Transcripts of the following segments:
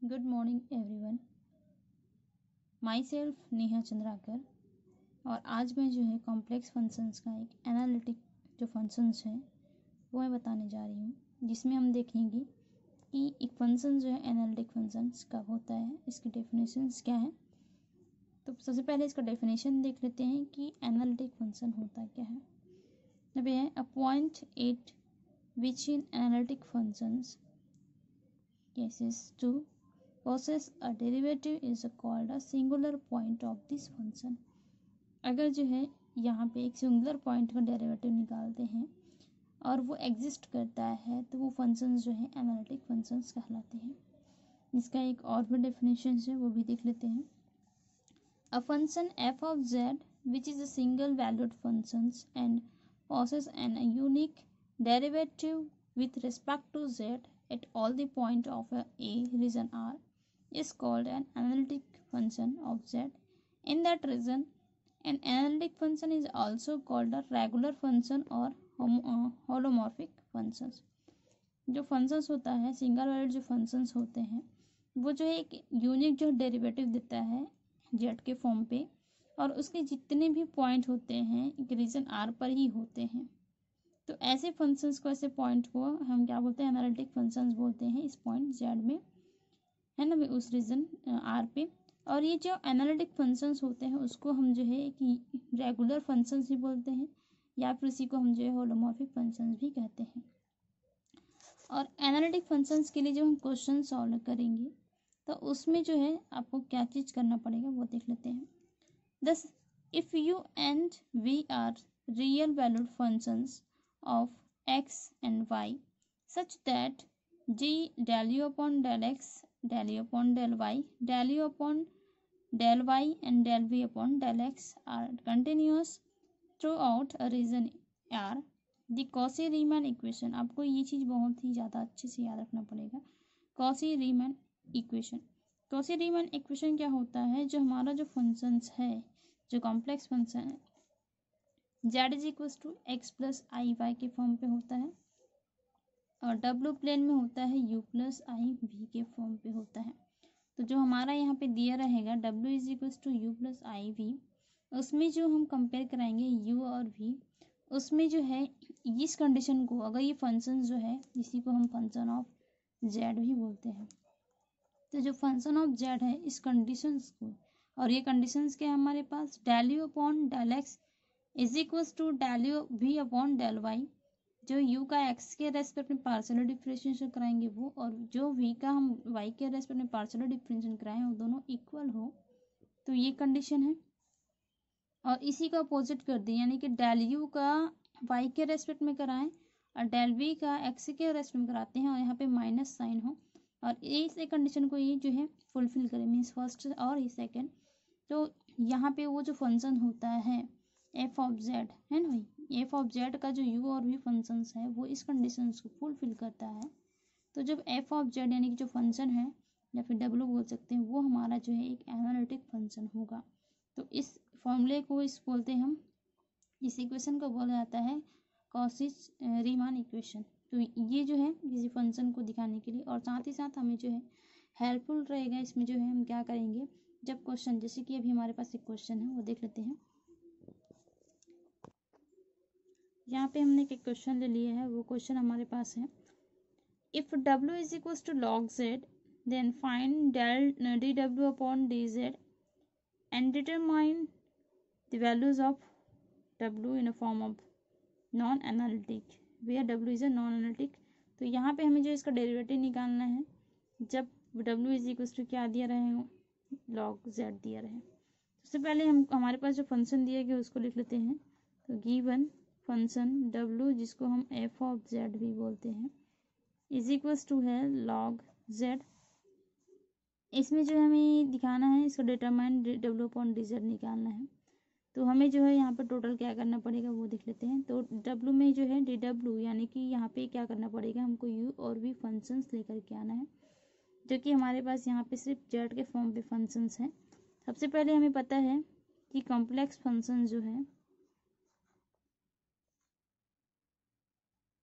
Good morning everyone. My self Neha Chandrakar. और आज मैं जो है कॉम्प्लेक्स फंक्शंस का एक एनालिटिक जो फंक्शंस है वो मैं बताने जा रही हूँ, जिसमें हम देखेंगे कि एक फंक्शन जो है एनालिटिक फंक्शंस कब होता है, इसकी डेफिनेशंस क्या है। तो सबसे पहले इसका डेफिनेशन देख लेते हैं कि एनालिटिक फंक्शन होता क्या है। अब यह है a point eight which in analytic functions cases to possess a derivative is called a singular point of this function। अगर जो है यहाँ पे एक सिंगुलर पॉइंट का डेरिवेटिव निकालते हैं और वो एग्जिस्ट करता है तो वो फंक्शंस जो है एनालिटिक फंक्शंस कहलाते हैं। इसका एक और भी डेफिनेशन है वो भी देख लेते हैं। A function F of Z which is a single valued functions and possess an unique derivative with respect to z at all the point of a region R is called an analytic function of z in that region। An analytic function is also called a regular function or holomorphic functions। जो functions होता है single valued जो functions होते हैं वो जो है एक यूनिक जो डेरिवेटिव देता है जेड के फॉर्म पे, और उसके जितने भी पॉइंट होते हैं एक रीजन आर पर ही होते हैं। तो ऐसे फंक्शंस को, ऐसे पॉइंट को हम क्या बोलते हैं, एनालिटिक फंक्शंस बोलते हैं। इस पॉइंट जेड में है ना, उस रीजन आर पे। और ये जो एनालिटिक फंक्शंस होते हैं उसको हम जो है एक रेगुलर फंक्शंस भी बोलते हैं, या फिर इसी को हम जो है होलोमॉर्फिक फंक्शंस भी कहते हैं। और एनालिटिक फंक्शंस के लिए जब हम क्वेश्चन सॉल्व करेंगे तो उसमें जो है आपको क्या चीज़ करना पड़ेगा वो देख लेते हैं। Thus, if u and v are real valued functions of x and y such that g del u upon del x, del u upon del y, del u upon del y and del v upon del x are continuous throughout a region R, the Cauchy-Riemann equation। आपको ये चीज़ बहुत ही ज़्यादा अच्छे से याद रखना पड़ेगा। Cauchy-Riemann equation, Cauchy-Riemann equation क्या होता है, जो हमारा जो फंक्शंस है, जो कॉम्प्लेक्स फंक्शन है z is equal to x plus i y के फॉर्म पे होता है, और डब्ल्यू प्लेन में होता है u प्लस आई वी के फॉर्म पे होता है। तो जो हमारा यहाँ पे दिया रहेगा w is equal to u plus i v, उसमें जो हम कंपेयर कराएंगे u और v, उसमें जो है इस कंडीशन को, अगर ये फंक्शन जो है इसी को हम फंक्शन ऑफ z भी बोलते हैं। तो जो फंक्शन ऑफ z है इस कंडीशंस को, और ये कंडीशंस क्या है हमारे पास, del u upon del x is equal to del u v upon del y. जो u का x के रेस्पेक्ट में पार्शियल डिफरेंशिएशन कराएंगे वो, और जो v का हम y के रेस्पेक्ट में पार्शियल डिफरेंशिएशन कराएं वो दोनों इक्वल हो, तो ये कंडीशन है। और इसी का अपोजिट कर दें, यानी कि डेल u का y के रेस्पेक्ट में कराएं और डेल v का x के रेस्पेक्ट में कराते हैं, और यहाँ पे माइनस साइन हो, और इस कंडीशन को ये जो है फुलफिल करें, मीन्स फर्स्ट और ये सेकेंड। तो यहाँ पे वो जो फंक्शन होता है एफ ऑफ जेड है ना भाई, एफ ऑफ जेड का जो यू और वी फंक्शंस है वो इस कंडीशन को फुलफिल करता है। तो जब एफ ऑफ जेड यानी कि जो फंक्शन है, या फिर डब्ल्यू बोल सकते हैं, वो हमारा जो है एक एनालिटिक फंक्शन होगा। तो इस फॉर्मूले को इस बोलते हैं हम, इस इक्वेशन को बोला जाता है कॉची-रीमान इक्वेशन। तो ये जो है किसी फंक्शन को दिखाने के लिए, और साथ ही साथ हमें जो है हेल्पफुल रहेगा। इसमें जो है हम क्या करेंगे, जब क्वेश्चन, जैसे कि अभी हमारे पास एक क्वेश्चन है वो देख लेते हैं। यहाँ पे हमने एक क्वेश्चन ले लिया है, वो क्वेश्चन हमारे पास है, if w is equal to log z then find del d डब्ल्यू upon d z and determine the values of w in a form of non analytic where w is a non analytic. तो यहाँ पे हमें जो इसका derivative निकालना है, जब w इज इक्वल टू क्या दिया रहे, लॉग जेड दिया रहे। सबसे पहले हम, हमारे पास जो फंक्शन दिया गया उसको लिख लेते हैं। तो गिवन फंक्शन w, जिसको हम एफ ऑफ जेड भी बोलते हैं, इज इक्वल्स टू है लॉग जेड। इसमें जो हमें दिखाना है, इसको determine W upon d Z निकालना है। तो हमें जो है यहाँ पर टोटल क्या करना पड़ेगा वो देख लेते हैं। तो w में जो है डी डब्ल्यू, यानी कि यहाँ पे क्या करना पड़ेगा, हमको u और v फंक्शंस लेकर के आना है, जो कि हमारे पास यहाँ पे सिर्फ जेड के फॉर्म पे फंक्शंस हैं। सबसे पहले हमें पता है कि कॉम्प्लेक्स फंक्शन जो है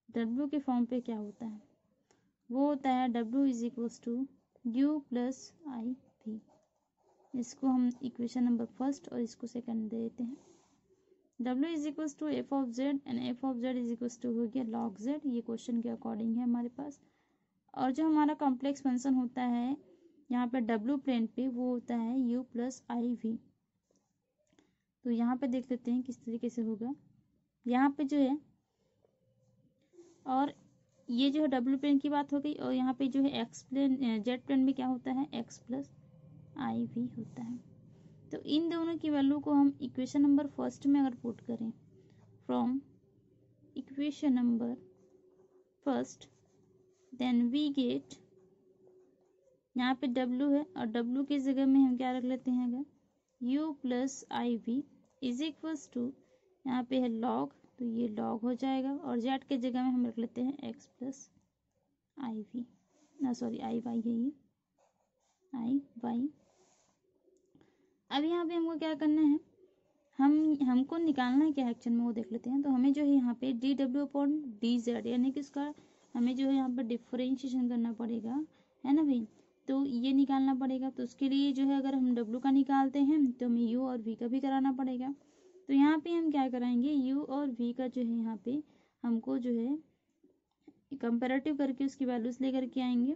w के फॉर्म पे क्या होता है, वो होता है w is equals to u plus i v. इसको हम इक्वेशन नंबर फर्स्ट और इसको सेकंड दे देते हैं। w is equals to f of z and f of z is equals to हो गया लॉग जेड। ये क्वेश्चन के अकॉर्डिंग है हमारे पास। और जो हमारा कॉम्प्लेक्स फंक्शन होता है यहाँ पे w प्लेन पे, वो होता है u प्लस आई वी। तो यहाँ पे देख लेते हैं किस तरीके से होगा। यहाँ पे जो है, और ये जो है w प्लेन की बात हो गई, और यहाँ पे जो है x प्लेन z प्लेन में क्या होता है x प्लस आई वी होता है। तो इन दोनों की वैल्यू को हम इक्वेशन नंबर फर्स्ट में अगर पुट करें, from equation number first, then we get, यहाँ पे w है और w की जगह में हम क्या रख लेते हैं, अगर u plus i v is equals to, यहाँ पे है log, तो ये log हो जाएगा, और z के जगह में हम रख लेते हैं x प्लस आई वी, ना सॉरी आई वाई है, ये आई वाई। अब यहाँ पे हमको क्या करना है, हमको निकालना है क्या एक्चुअल में, वो देख लेते हैं। तो हमें जो है यहाँ पे डी डब्ल्यू अपॉन डी जेड, यानी कि इसका हमें जो है यहाँ पर डिफरेंशिएशन करना पड़ेगा, है ना भाई। तो ये निकालना पड़ेगा, तो उसके लिए जो है अगर हम डब्ल्यू का निकालते हैं तो हमें यू और वी का भी कराना पड़ेगा। तो यहाँ पे हम क्या कराएंगे, यू और वी का जो है यहाँ पे हमको जो है कंपेरेटिव करके उसकी वैल्यूज लेकर के आएंगे,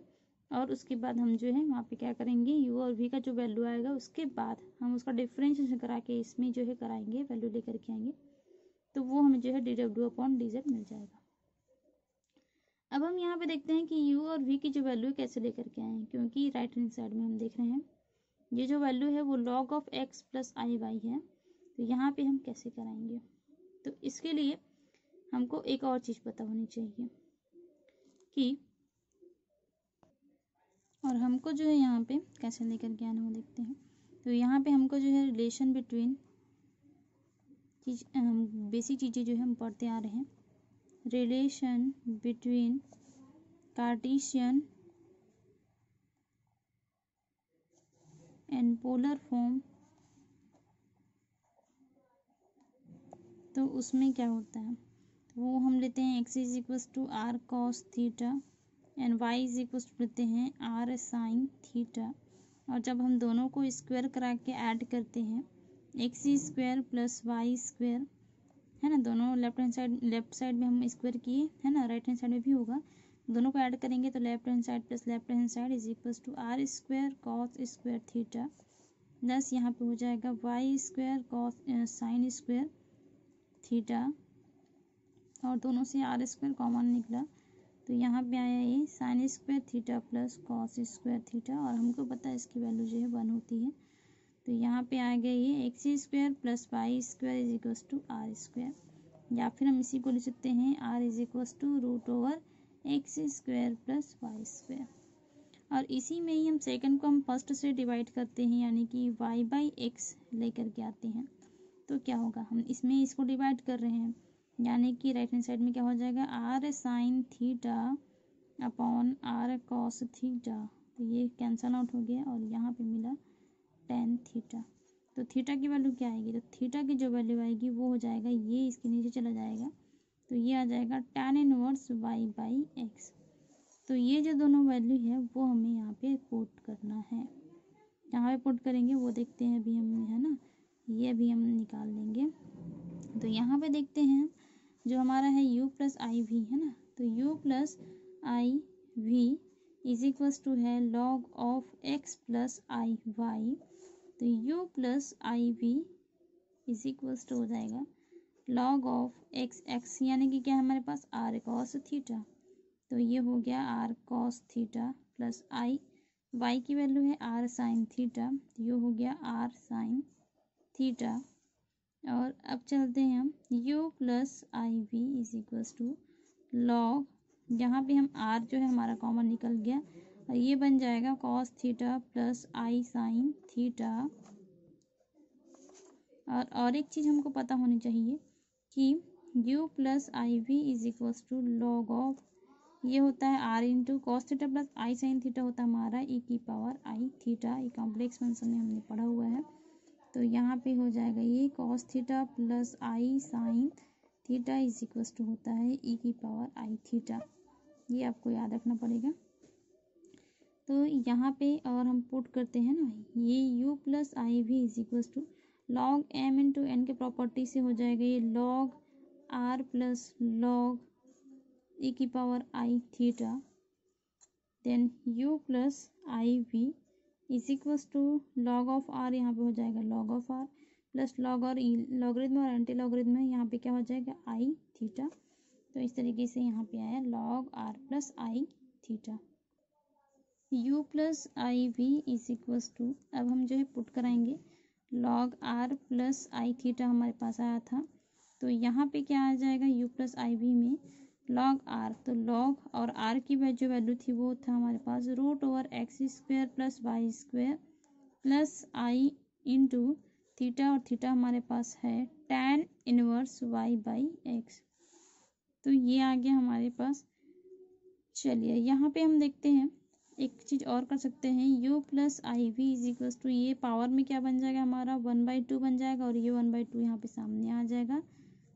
और उसके बाद हम जो है वहाँ पे क्या करेंगे, u और v का जो वैल्यू आएगा उसके बाद हम उसका डिफरेंशिएशन करा के इसमें जो है कराएंगे, वैल्यू लेकर के आएंगे। तो वो हमें जो है डी डब्ल्यू अपॉन डी जेड मिल जाएगा। अब हम यहाँ पे देखते हैं कि u और v की जो वैल्यू कैसे लेकर के आए हैं, क्योंकि राइट हैंड साइड में हम देख रहे हैं ये जो वैल्यू है वो log of x plus i y है। तो यहाँ पे हम कैसे कराएंगे, तो इसके लिए हमको एक और चीज़ पता होनी चाहिए कि, और हमको जो है यहाँ पे कैसे लेकर के आना वो देखते हैं। तो यहाँ पे हमको जो है रिलेशन बिटवीन बेसिक चीज़ें जो है हम पढ़ते आ रहे हैं, relation between Cartesian and polar form. तो उसमें क्या होता है, तो वो हम लेते हैं x is equals to r cos theta and y is equals to लेते हैं आर साइन थीटा। और जब हम दोनों को स्क्वायर करा के ऐड करते हैं, x square plus y square, है ना, दोनों लेफ्ट साइड में हम स्क्वायर किए, है ना, राइट हैंड साइड में भी होगा, दोनों को ऐड करेंगे तो left hand side plus left hand side is equals to r square cos square theta, plus यहाँ पे हो जाएगा y square cos sine square theta, और दोनों से आर स्क्वायर कॉमन निकला, तो यहाँ पे आया ये sign square theta plus cos square theta, और हमको पता है इसकी वैल्यू जो है 1 होती है। तो यहाँ पे आ गया ये x square plus y square is equals to r square, या फिर हम इसी को लिख सकते हैं r is equals to root over x square plus y square. और इसी में ही हम सेकंड को हम फर्स्ट से डिवाइड करते हैं, यानी कि वाई बाई एक्स लेकर के आते हैं। तो क्या होगा, हम इसमें इसको डिवाइड कर रहे हैं, यानी कि राइट हैंड साइड में क्या हो जाएगा, r sine theta upon r cos theta. तो ये कैंसल आउट हो गया और यहाँ पे मिला टेन थीटा। तो थीटा की वैल्यू क्या आएगी, तो थीटा की जो वैल्यू आएगी वो हो जाएगा, ये इसके नीचे चला जाएगा, तो ये आ जाएगा tan inverse y by x. तो ये जो दोनों वैल्यू है वो हमें यहाँ पे पुट करना है। यहाँ पे पुट करेंगे वो देखते हैं अभी हम, है ना, ये अभी हम निकाल लेंगे। तो यहाँ पे देखते हैं जो हमारा है u प्लस आई वी, है ना, तो u plus i v is equals to है log of x plus i y. तो u plus i v is equals to हो जाएगा log ऑफ x यानी कि क्या है हमारे पास r cos थीटा, तो ये हो गया r cos थीटा प्लस आई, y की वैल्यू है r साइन थीटा, तो ये हो गया r साइन थीटा। और अब चलते हैं हम u plus i v is equals to log, यहाँ पे हम r जो है हमारा कॉमन निकल गया, और ये बन जाएगा cos theta plus i sine theta. और एक चीज़ हमको पता होनी चाहिए कि u plus i v is equals to log of, ये होता है r into cos theta plus i sine theta, होता है हमारा e की पावर आई थीटा। ये कॉम्प्लेक्स फंक्शन में हमने पढ़ा हुआ है। तो यहाँ पे हो जाएगा ये cos theta plus i sine theta is equals to होता है e की पावर आई थीटा। ये आपको याद रखना पड़ेगा। तो यहाँ पे और हम पुट करते हैं ना, ये u plus i v is equals to log m into n के प्रॉपर्टी से हो जाएगा ये log r plus log e की power i theta, then u plus i v is equals to log of r, यहाँ पे हो जाएगा log of r plus log और लॉगरिथम और एंटी लॉगरिथम है, यहाँ पे क्या हो जाएगा आई थीटा। तो इस तरीके से यहाँ पे आया log r plus i theta. u plus i v is equals to, अब हम जो है पुट कराएंगे log r plus i theta हमारे पास आया था, तो यहाँ पे क्या आ जाएगा u प्लस आई वी में लॉग r, तो लॉग और r की जो वैल्यू थी वो था हमारे पास root over x square plus y square plus i into theta, और थीटा हमारे पास है tan inverse y by x. तो ये आ गया हमारे पास। चलिए यहाँ पे हम देखते हैं एक चीज़ और कर सकते हैं, u plus i v is equals to, ये पावर में क्या बन जाएगा हमारा 1/2 बन जाएगा, और ये 1/2 यहाँ पे सामने आ जाएगा,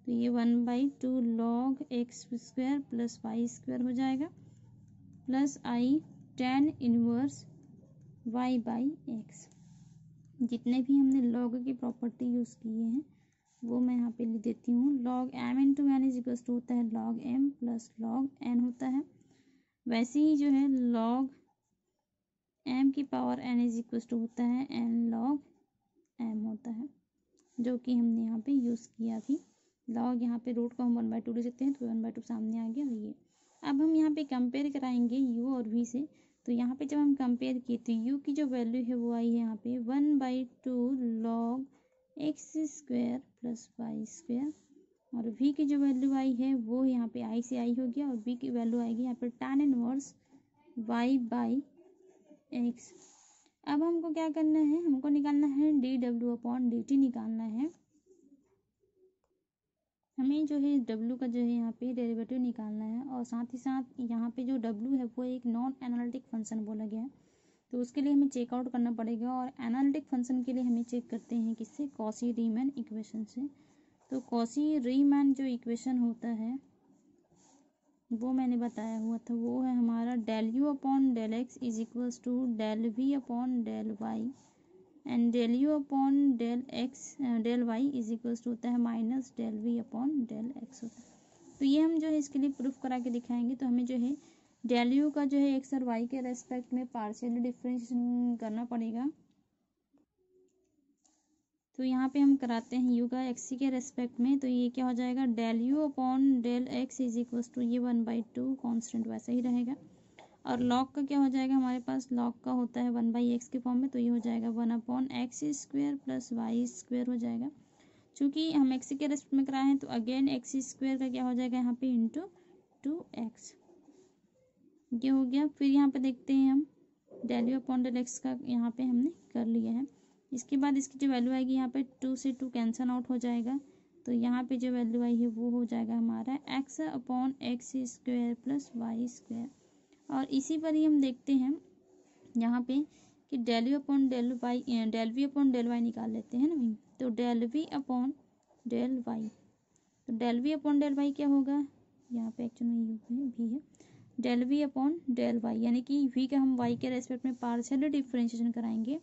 तो ये 1/2 log x square plus y square हो जाएगा plus i tan inverse y by x. जितने भी हमने लॉग की प्रॉपर्टी यूज़ किए हैं वो मैं यहाँ पे लिख देती हूँ। Log m into n is equals to होता है log m plus log n होता है, वैसे ही जो है लॉग m की power n is equals to होता है n लॉग m होता है, जो कि हमने यहाँ पे यूज़ किया अभी। लॉग यहाँ पे रूट को हम 1/2 ले सकते हैं, तो 1/2 सामने आ गया। ये अब हम यहाँ पे कंपेयर कराएंगे u और v से, तो यहाँ पे जब हम कंपेयर किए तो u की जो वैल्यू है वो आई है यहाँ पे 1/2 log x square plus y square, और v की जो वैल्यू आई है वो यहाँ पे i से i हो गया, और v की वैल्यू आएगी यहाँ पे tan inverse y by x. अब हमको क्या करना है, हमको निकालना है डी डब्ल्यू अपॉन डी टी निकालना है। हमें जो है डब्ल्यू का जो है यहाँ पे डेरिवेटिव निकालना है, और साथ ही साथ यहाँ पे जो डब्ल्यू है वो एक नॉन एनालिटिक फंक्शन बोला गया है, तो उसके लिए हमें चेकआउट करना पड़ेगा। और एनालिटिक फंक्शन के लिए हमें चेक करते हैं किससे, कॉशी रीमैन इक्वेशन से। तो कॉशी रीमैन जो इक्वेशन होता है वो मैंने बताया हुआ था, वो है हमारा del u upon del x is equals to del v upon del y, and del u upon del x del y is equals to होता है minus del v upon del x होता है। तो ये हम जो है इसके लिए प्रूफ करा के दिखाएंगे। तो हमें जो है डेल यू का जो है एक्स और वाई के रेस्पेक्ट में पार्शियली डिफरेंशिएशन करना पड़ेगा। तो यहाँ पे हम कराते हैं यू का एक्स के रेस्पेक्ट में, तो ये क्या हो जाएगा del u upon del x is equals to ये 1/2 कॉन्स्टेंट वैसा ही रहेगा, और लॉग का क्या हो जाएगा हमारे पास, लॉग का होता है 1/x के फॉर्म में, तो ये हो जाएगा 1/x square plus y square हो जाएगा। चूँकि हम एक्स के रेस्पेक्ट में कराए हैं तो अगेन एक्स स्क्वायर का क्या हो जाएगा यहाँ पे इंटू 2x, ये हो गया। फिर यहाँ पे देखते हैं हम del u upon del x का यहाँ पे हमने कर लिया है। इसके बाद इसकी जो वैल्यू आएगी यहाँ पे 2 से 2 कैंसल आउट हो जाएगा, तो यहाँ पे जो वैल्यू आई है वो हो जाएगा हमारा x upon x square plus y square. और इसी पर ही हम देखते हैं यहाँ पे कि del v upon del y निकाल लेते हैं ना भाई, तो del v upon del y, तो del v upon del y क्या होगा, यहाँ पे एक्चुअली में यू है भी है, del v upon del y, यानी कि वी का हम वाई के रेस्पेक्ट में पार्शियली डिफरेंशिएशन कराएंगे।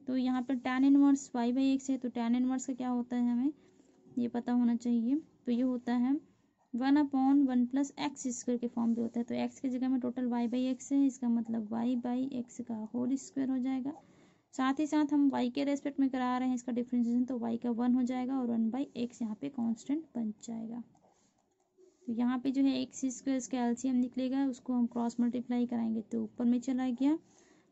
तो यहाँ पर tan inverse y by x है, तो tan इनवर्स का क्या होता है हमें ये पता होना चाहिए, तो ये होता है 1/1 प्लस एक्स स्क्वायर के फॉर्म पे होता है, तो एक्स की जगह में टोटल वाई बाई एक्स है, इसका मतलब वाई बाई एक्स का होल स्क्वायर हो जाएगा। साथ ही साथ हम वाई के रेस्पेक्ट में करा रहे हैं इसका डिफरेंशिएशन, तो वाई का 1 हो जाएगा और 1/x यहाँ पे कांस्टेंट बन जाएगा। तो यहाँ पे जो है एक्स स्क्वायर इसका एलसीएम निकलेगा, उसको हम क्रॉस मल्टीप्लाई कराएंगे तो ऊपर में चला गया,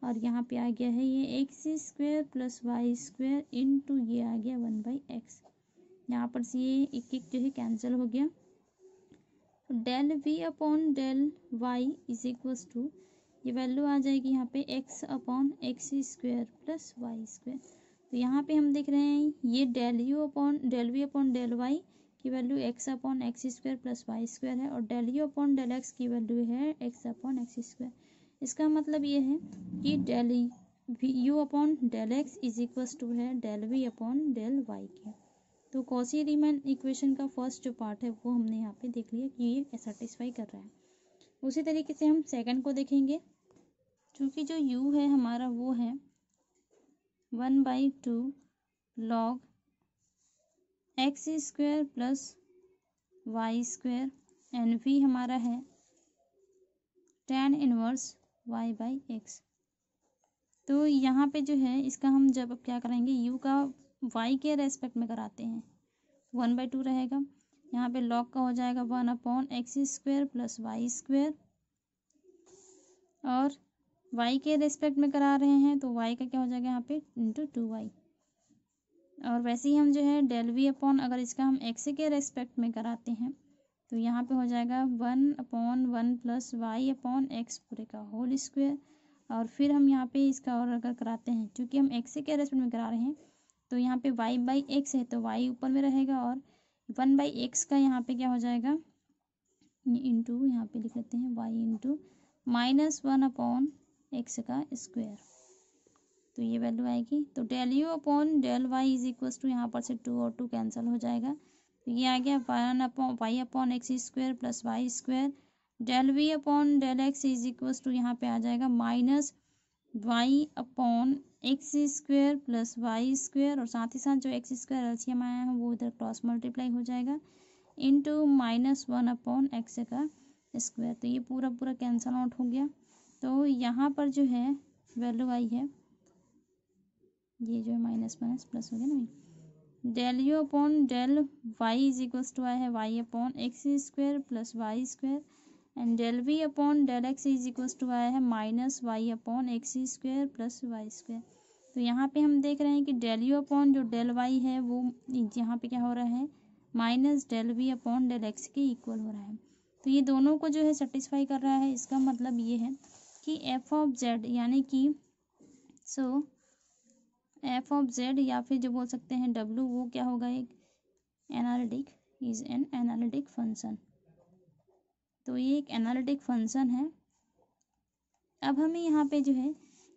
और यहाँ पे आ गया है ये x square plus y square into ये आ गया 1/x। यहाँ पर से ये एक एक जो है कैंसिल हो गया, del v upon del y is equals to ये वैल्यू आ जाएगी यहाँ पे x upon x square plus y square. तो यहाँ पे हम देख रहे हैं ये del v upon del y की value x upon x square plus y square है, और del u upon del x की वैल्यू है x अपॉन एक्स स्क्वायर। इसका मतलब ये है कि del u upon del x is equals to है del v upon del y की। तो कॉशी रीमैन इक्वेशन का फर्स्ट जो पार्ट है वो हमने यहाँ पे देख लिया कि ये सेटिस्फाई कर रहा है। उसी तरीके से हम सेकंड को देखेंगे। क्योंकि जो u है हमारा वो है 1/2 log x square plus y square and v हमारा है tan इनवर्स y/x। तो यहाँ पे जो है इसका हम जब अब क्या करेंगे, u का y के रेस्पेक्ट में कराते हैं 1/2 रहेगा। यहाँ पे log का हो जाएगा 1/x square plus y square, और y के रेस्पेक्ट में करा रहे हैं तो y का क्या हो जाएगा यहाँ पे इंटू 2y। और वैसे ही हम जो है डेल वी अपॉन, अगर इसका हम x के रेस्पेक्ट में कराते हैं तो यहाँ पे हो जाएगा 1/1 प्लस वाई अपॉन एक्स पूरे का होल स्क्वायर। और फिर हम यहाँ पे इसका और अगर कराते हैं, क्योंकि हम x के रेस्पेक्ट में करा रहे हैं तो यहाँ पे y/x है तो y ऊपर में रहेगा, और 1/x का यहाँ पे क्या हो जाएगा इंटू, यहाँ पे लिख लेते हैं y इंटू -1/x का स्क्वायर। तो ये वैल्यू आएगी। तो del u upon del y is equals to, यहाँ पर से 2 और 2 कैंसिल हो जाएगा, तो ये आ गया 1/y/x square plus y square. Del v upon del x is equals to, यहाँ पे आ जाएगा -y/x square plus y square, और साथ ही साथ जो एक्स स्क्वायर एलसीएम आया है वो इधर क्रॉस मल्टीप्लाई हो जाएगा इंटू -1/x का स्क्वायर। तो ये पूरा पूरा कैंसल आउट हो गया। तो यहाँ पर जो है वैल्यू आई है, ये जो है माइनस माइनस प्लस हो गया ना, del u upon del y is equals to आया है y/x square plus y square, and del v upon del x is equals to आया है -y/x square plus y square. तो यहाँ पे हम देख रहे हैं कि डेल यू अपॉन जो डेल वाई है वो यहाँ पे क्या हो रहा है minus del v upon del x के इक्वल हो रहा है। तो ये दोनों को जो है सेटिस्फाई कर रहा है। इसका मतलब ये है कि एफ ऑफ जेड यानी कि एफ ऑफ जेड या फिर जो बोल सकते हैं डब्लू, वो क्या होगा, एक analytic is an analytic function. तो ये एक एनालिटिक फंक्शन है। अब हमें यहाँ पे जो है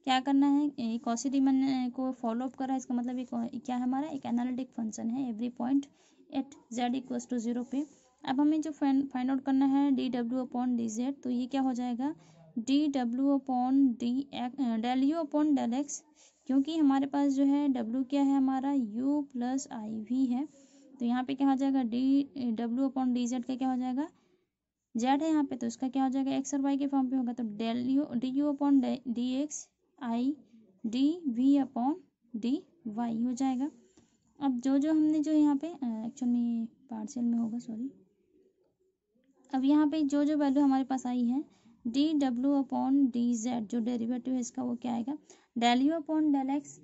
क्या करना है, कॉची रीमन को फॉलो अप कर रहा है। इसका मतलब ये क्या है, हमारा एक एनालिटिक फंक्शन है every point at z equals to 0 पे। अब हमें जो फाइंड आउट करना है डी डब्ल्यू अपॉन डी जेड, तो ये क्या हो जाएगा डी डब्ल्यू upon del u upon del x, क्योंकि हमारे पास जो है डब्ल्यू क्या है हमारा u प्लस आई वी है। तो यहाँ पे क्या हो जाएगा डी डब्ल्यू अपॉन डी जेड का क्या हो जाएगा, जेड है यहाँ पे तो इसका क्या हो जाएगा एक्स और वाई के फॉर्म पे होगा, तो del u d u upon d x i d v upon d y हो जाएगा। अब जो जो हमने जो यहाँ पे एक्चुअल में पार्शियल में होगा, सॉरी। अब यहाँ पे जो जो वैल्यू हमारे पास आई है डी डब्ल्यू अपॉन डी जेड, जो डेरिवेटिव है इसका वो क्या आएगा del u upon del x,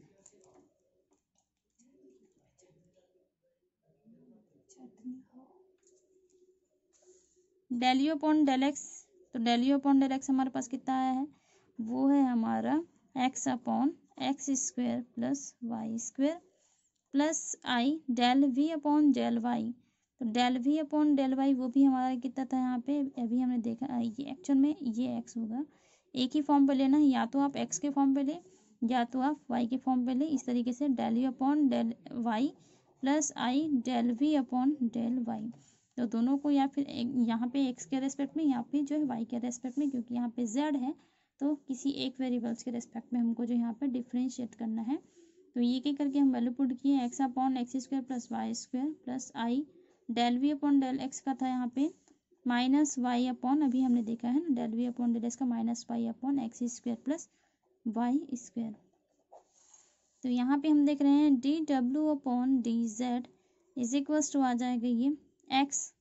del u upon del x. तो del u upon del x हमारे पास कितना आया है, वो है हमारा x upon x square plus y square plus i del v upon del y. तो del v upon del y वो भी हमारा कितना था यहाँ पे, अभी हमने देखा ये एक्चुअल में ये एक्स होगा, एक ही फॉर्म पे लेना है, या तो आप एक्स के फॉर्म पे ले या तो आप वाई के फॉर्म पे ले। इस तरीके से del u upon del y plus i del v upon del y, तो दोनों को या फिर यहाँ पे एक्स के रेस्पेक्ट में या फिर जो है वाई के रेस्पेक्ट में, क्योंकि यहाँ पे जेड है तो किसी एक वेरिएबल्स के रेस्पेक्ट में हमको जो यहाँ पे डिफ्रेंशिएट करना है। तो ये क्या करके हम वैल्यू पुट किए x upon x square plus y square plus i del v upon del x का था यहाँ पे माइनस वाई अपॉन, अभी हमने देखा है ना del v upon del x का minus y upon x square plus y square. तो यहाँ पे हम देख रहे हैं डी डब्ल्यू upon d z is equals to आ जाएगा ये एक्स,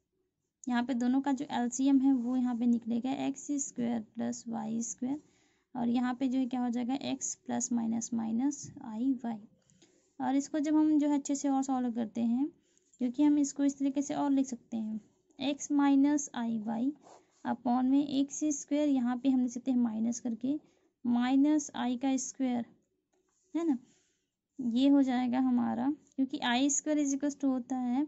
यहाँ पे दोनों का जो एलसीएम है वो यहाँ पे निकलेगा x square plus y square, और यहाँ पे जो है क्या हो जाएगा x plus minus minus i y. और इसको जब हम जो है अच्छे से और सॉल्व करते हैं, क्योंकि हम इसको इस तरीके से और लिख सकते हैं x minus i y upon में एक्स स्क्वायर, यहाँ पे हम लिख सकते हैं माइनस करके माइनस आई का स्क्वायर, है ना, ये हो जाएगा हमारा, क्योंकि आई स्क्वायर इज इक्वल टू होता है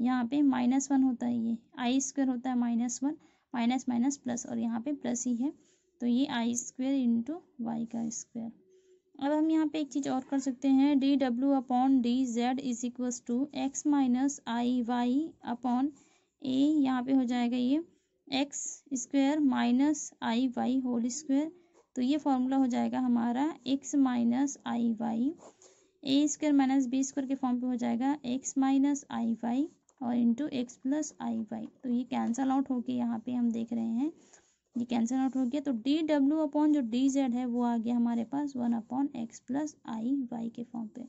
यहाँ पे -1 होता है, ये आई स्क्वायर होता है -1 माइनस माइनस प्लस, और यहाँ पे प्लस ही है, तो ये आई स्क्वायर इंटू वाई का स्क्वायर। अब हम यहाँ पे एक चीज़ और कर सकते हैं डी डब्ल्यू upon d z is equals to x minus i y upon a, यहाँ पे हो जाएगा ये x square minus i y whole square तो ये फॉर्मूला हो जाएगा हमारा x minus i y a square minus b square के फॉर्म पे हो जाएगा x माइनस आई वाई और into x plus i y. तो ये कैंसल आउट होके यहाँ पे हम देख रहे हैं ये कैंसल आउट हो गया। तो डी डब्ल्यू अपॉन जो डी जेड है वो आ गया हमारे पास 1 upon x plus i y के फॉर्म पे।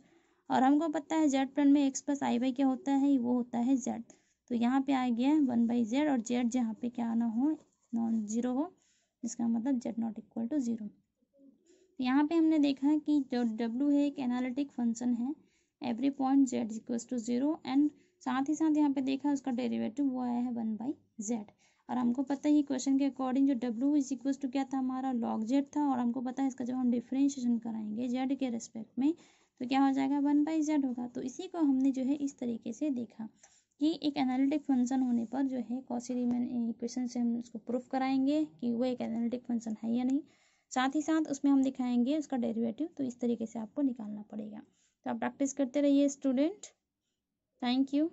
और हमको पता है जेड प्लेन में एक्स प्लस आई वाई क्या होता है, वो होता है जेड। तो यहाँ पे आ गया 1/z और जेड जहाँ पे क्या ना हो, नॉन जीरो हो, इसका मतलब z not equal to zero. यहाँ पे हमने देखा कि जो डब्ल्यू है एक एनालिटिक फंक्शन है, every point z equals to zero, and साथ ही साथ यहाँ पे देखा उसका डेरिवेटिव वो आया है 1/z। और हमको पता है क्वेश्चन के अकॉर्डिंग जो डब्ल्यू इज इक्वल्स टू क्या था हमारा, लॉग जेड था। और हमको पता है इसका जब हम डिफ्रेंशिएशन कराएंगे जेड के रेस्पेक्ट में तो क्या हो जाएगा 1/z होगा। तो इसी को हमने जो है इस तरीके से देखा कि एक एनालिटिक फंक्शन होने पर जो है कॉची रीमैन इक्वेशन से हम उसको प्रूफ कराएंगे कि वो एक एनालिटिक फंक्शन है या नहीं। साथ ही साथ उसमें हम दिखाएंगे उसका डेरिवेटिव। तो इस तरीके से आपको निकालना पड़ेगा। तो आप प्रैक्टिस करते रहिए स्टूडेंट। Thank you.